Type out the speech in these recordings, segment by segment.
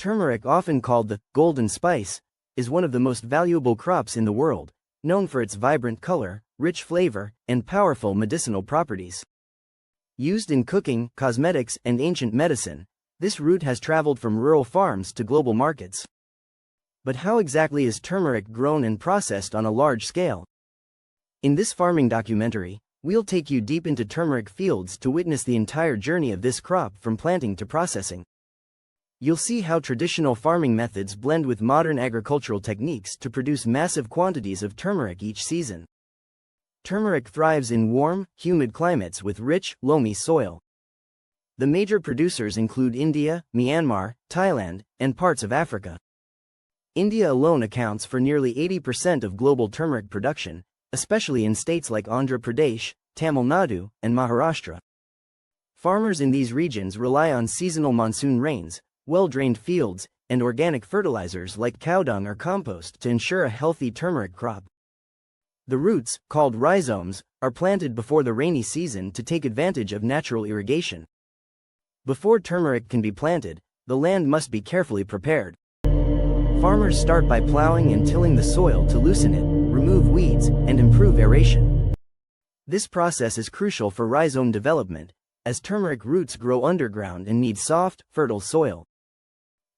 Turmeric, often called the golden spice, is one of the most valuable crops in the world, known for its vibrant color, rich flavor, and powerful medicinal properties. Used in cooking, cosmetics, and ancient medicine, this root has traveled from rural farms to global markets. But how exactly is turmeric grown and processed on a large scale? In this farming documentary, we'll take you deep into turmeric fields to witness the entire journey of this crop from planting to processing. You'll see how traditional farming methods blend with modern agricultural techniques to produce massive quantities of turmeric each season. Turmeric thrives in warm, humid climates with rich, loamy soil. The major producers include India, Myanmar, Thailand, and parts of Africa. India alone accounts for nearly 80% of global turmeric production, especially in states like Andhra Pradesh, Tamil Nadu, and Maharashtra. Farmers in these regions rely on seasonal monsoon rains, well-drained fields, and organic fertilizers like cow dung or compost to ensure a healthy turmeric crop. The roots, called rhizomes, are planted before the rainy season to take advantage of natural irrigation. Before turmeric can be planted, the land must be carefully prepared. Farmers start by plowing and tilling the soil to loosen it, remove weeds, and improve aeration. This process is crucial for rhizome development, as turmeric roots grow underground and need soft, fertile soil.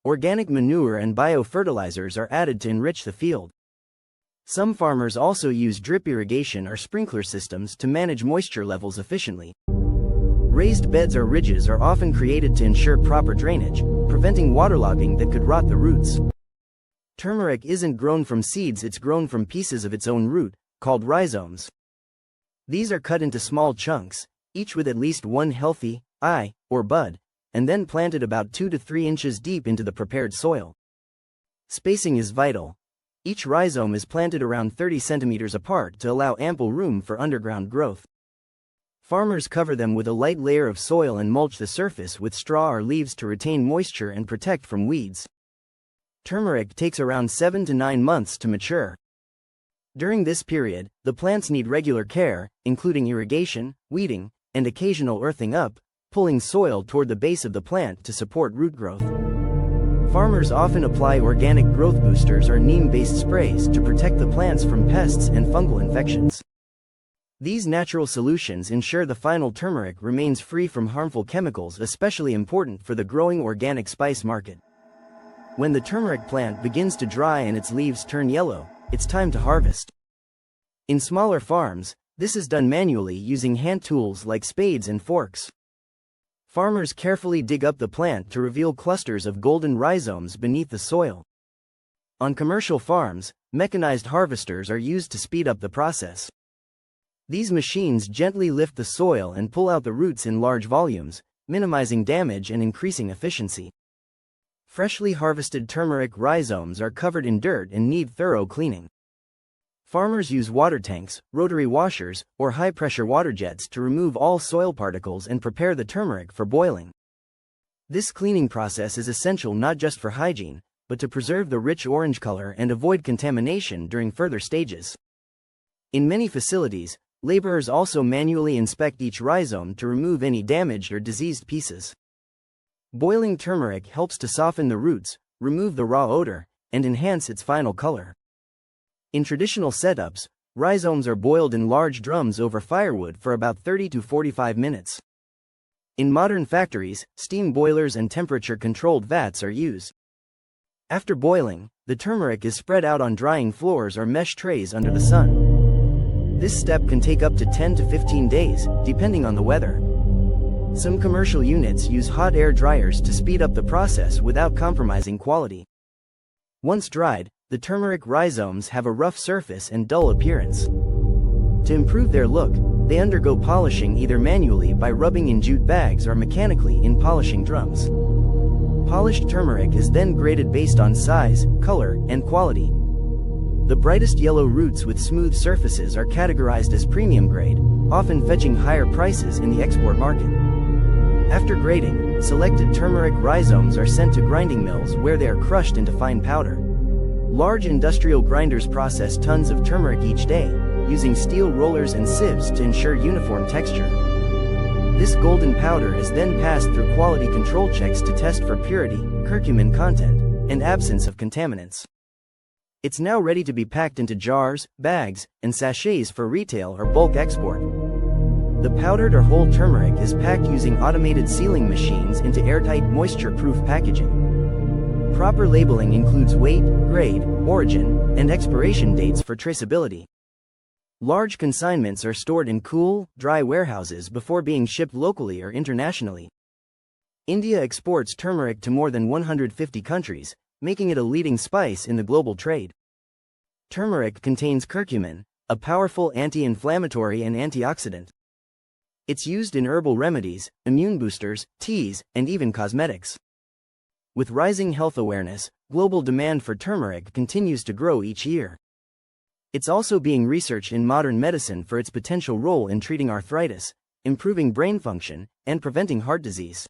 Organic manure and biofertilizers are added to enrich the field. Some farmers also use drip irrigation or sprinkler systems to manage moisture levels efficiently. Raised beds or ridges are often created to ensure proper drainage, preventing waterlogging that could rot the roots. Turmeric isn't grown from seeds, it's grown from pieces of its own root, called rhizomes. These are cut into small chunks, each with at least one healthy eye or bud, and then planted about 2 to 3 inches deep into the prepared soil. Spacing is vital. Each rhizome is planted around 30 centimeters apart to allow ample room for underground growth. Farmers cover them with a light layer of soil and mulch the surface with straw or leaves to retain moisture and protect from weeds. Turmeric takes around 7 to 9 months to mature. During this period, the plants need regular care, including irrigation, weeding, and occasional earthing up, pulling soil toward the base of the plant to support root growth. Farmers often apply organic growth boosters or neem-based sprays to protect the plants from pests and fungal infections. These natural solutions ensure the final turmeric remains free from harmful chemicals, especially important for the growing organic spice market. When the turmeric plant begins to dry and its leaves turn yellow, it's time to harvest. In smaller farms, this is done manually using hand tools like spades and forks. Farmers carefully dig up the plant to reveal clusters of golden rhizomes beneath the soil. On commercial farms, mechanized harvesters are used to speed up the process. These machines gently lift the soil and pull out the roots in large volumes, minimizing damage and increasing efficiency. Freshly harvested turmeric rhizomes are covered in dirt and need thorough cleaning. Farmers use water tanks, rotary washers, or high-pressure water jets to remove all soil particles and prepare the turmeric for boiling. This cleaning process is essential not just for hygiene, but to preserve the rich orange color and avoid contamination during further stages. In many facilities, laborers also manually inspect each rhizome to remove any damaged or diseased pieces. Boiling turmeric helps to soften the roots, remove the raw odor, and enhance its final color. In traditional setups, rhizomes are boiled in large drums over firewood for about 30 to 45 minutes. In modern factories, steam boilers and temperature-controlled vats are used. After boiling, the turmeric is spread out on drying floors or mesh trays under the sun. This step can take up to 10 to 15 days, depending on the weather. Some commercial units use hot air dryers to speed up the process without compromising quality. Once dried, the turmeric rhizomes have a rough surface and dull appearance. To improve their look, they undergo polishing either manually by rubbing in jute bags or mechanically in polishing drums. Polished turmeric is then graded based on size, color, and quality. The brightest yellow roots with smooth surfaces are categorized as premium grade, often fetching higher prices in the export market. After grading, selected turmeric rhizomes are sent to grinding mills where they are crushed into fine powder. Large industrial grinders process tons of turmeric each day, using steel rollers and sieves to ensure uniform texture. This golden powder is then passed through quality control checks to test for purity, curcumin content, and absence of contaminants. It's now ready to be packed into jars, bags, and sachets for retail or bulk export. The powdered or whole turmeric is packed using automated sealing machines into airtight, moisture-proof packaging. Proper labeling includes weight, grade, origin, and expiration dates for traceability. Large consignments are stored in cool, dry warehouses before being shipped locally or internationally. India exports turmeric to more than 150 countries, making it a leading spice in the global trade. Turmeric contains curcumin, a powerful anti-inflammatory and antioxidant. It's used in herbal remedies, immune boosters, teas, and even cosmetics. With rising health awareness, global demand for turmeric continues to grow each year. It's also being researched in modern medicine for its potential role in treating arthritis, improving brain function, and preventing heart disease.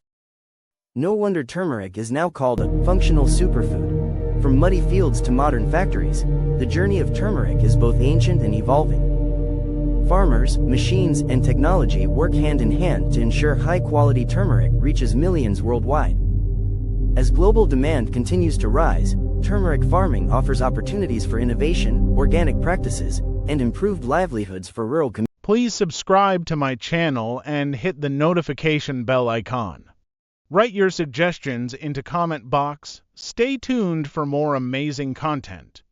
No wonder turmeric is now called a functional superfood. From muddy fields to modern factories, the journey of turmeric is both ancient and evolving. Farmers, machines, and technology work hand in hand to ensure high-quality turmeric reaches millions worldwide. As global demand continues to rise, turmeric farming offers opportunities for innovation, organic practices, and improved livelihoods for rural communities. Please subscribe to my channel and hit the notification bell icon. Write your suggestions into comment box. Stay tuned for more amazing content.